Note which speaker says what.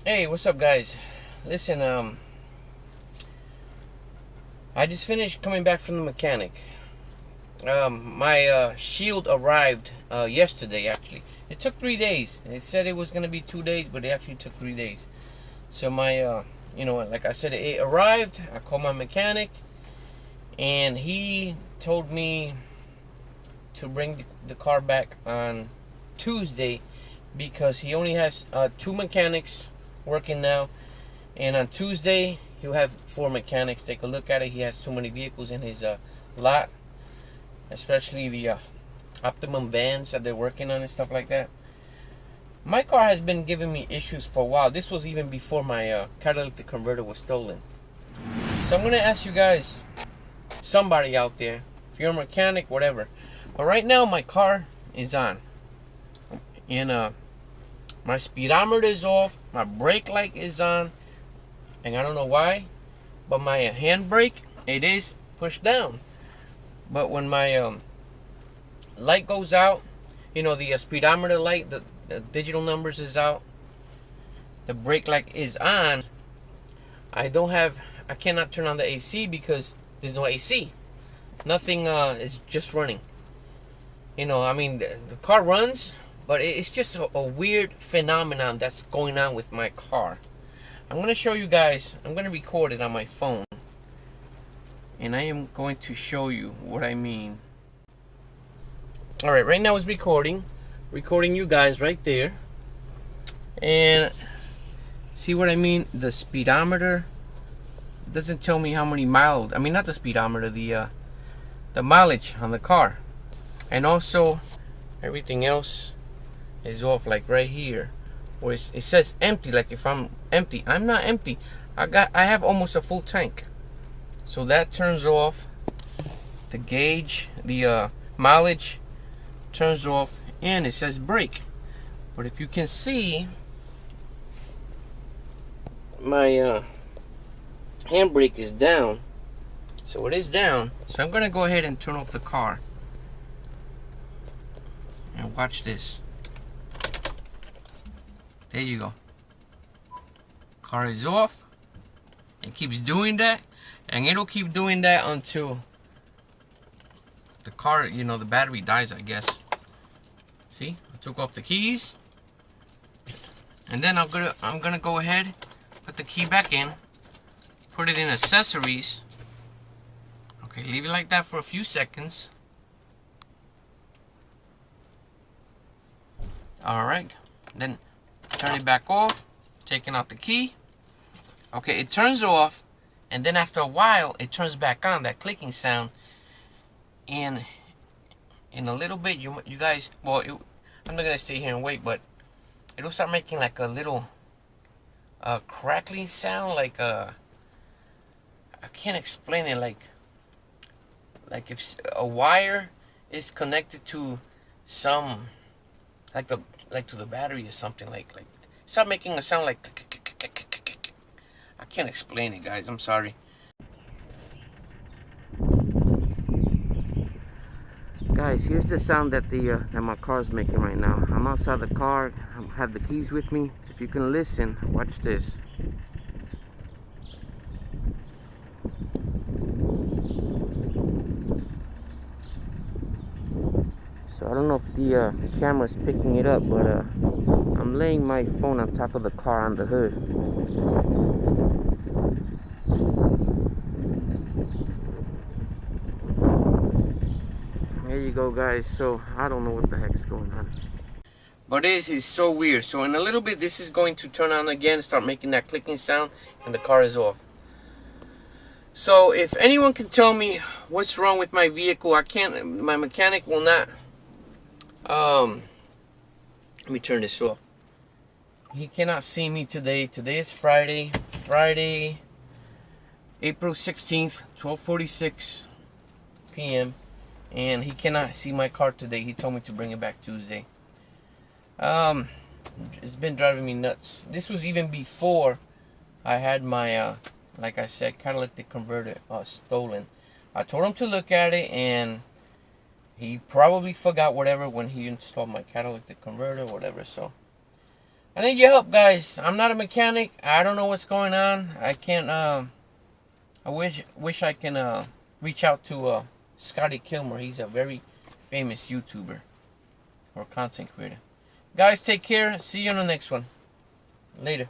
Speaker 1: Hey, what's up, guys? Listen, I just finished coming back from the mechanic. My shield arrived yesterday. Actually, it took 3 days. It said it was gonna be 2 days, but it actually took 3 days. So my, like I said, it arrived. I called my mechanic, and he told me to bring the car back on Tuesday because he only has 2 mechanics working now. And on Tuesday, he'll have 4 mechanics take a look at it. He has too many vehicles in his lot, especially the Optimum vans that they're working on and stuff like that. My car has been giving me issues for a while. This was even before my catalytic converter was stolen. So I'm going to ask you guys, somebody out there, if you're a mechanic, whatever. But right now, my car is on. And my speedometer is off. My brake light is on. And I don't know why, but my handbrake, it is pushed down. But when my light goes out, the speedometer light, the digital numbers is out, the brake light is on, I cannot turn on the AC because there's no AC. Nothing is just running. The car runs, but it's just a weird phenomenon that's going on with my car. I'm going to show you guys. I'm going to record it on my phone. And I am going to show you what I mean. Alright, right now it's recording. Recording you guys right there. And see what I mean? The speedometer doesn't tell me how many miles. Not the speedometer, the mileage on the car. And also, everything else is off, like right here. Where it says empty, like if I'm empty. I'm not empty. I have almost a full tank. So that turns off. The gauge, the mileage turns off, and it says brake. But if you can see, my handbrake is down. So it is down. So I'm gonna go ahead and turn off the car. And watch this. There you go. Car is off. It keeps doing that. And it'll keep doing that until the car, the battery dies, I guess. See? I took off the keys. And then I'm gonna go ahead, put the key back in, put it in accessories. Okay, leave it like that for a few seconds. Alright. Then turn it back off, taking out the key. Okay, it turns off, and then after a while, it turns back on, that clicking sound. And in a little bit, you guys, I'm not going to stay here and wait, but it'll start making like a little crackling sound, like I can't explain it, like if a wire is connected to some, to the battery or something, like start making a sound like I can't explain it, guys. I'm sorry. Guys, here's the sound that that my car's making right now. I'm outside the car. I have the keys with me. If you can listen, watch this. So I don't know if the camera's picking it up, but I'm laying my phone on top of the car on the hood. There you go, guys. So I don't know what the heck's going on, but this is so weird. So in a little bit, this is going to turn on again, start making that clicking sound, and the car is off. So if anyone can tell me what's wrong with my vehicle, my mechanic will not. Let me turn this off. He cannot see me today. Today is Friday, April 16th, 12:46 p.m. And he cannot see my car today. He told me to bring it back Tuesday. It's been driving me nuts. This was even before I had my, like I said, catalytic converter stolen. I told him to look at it, and he probably forgot whatever when he installed my catalytic converter or whatever. So I need your help, guys. I'm not a mechanic. I don't know what's going on. I can't. I wish I can reach out to Scotty Kilmer. He's a very famous YouTuber or content creator. Guys, take care. See you on the next one. Later.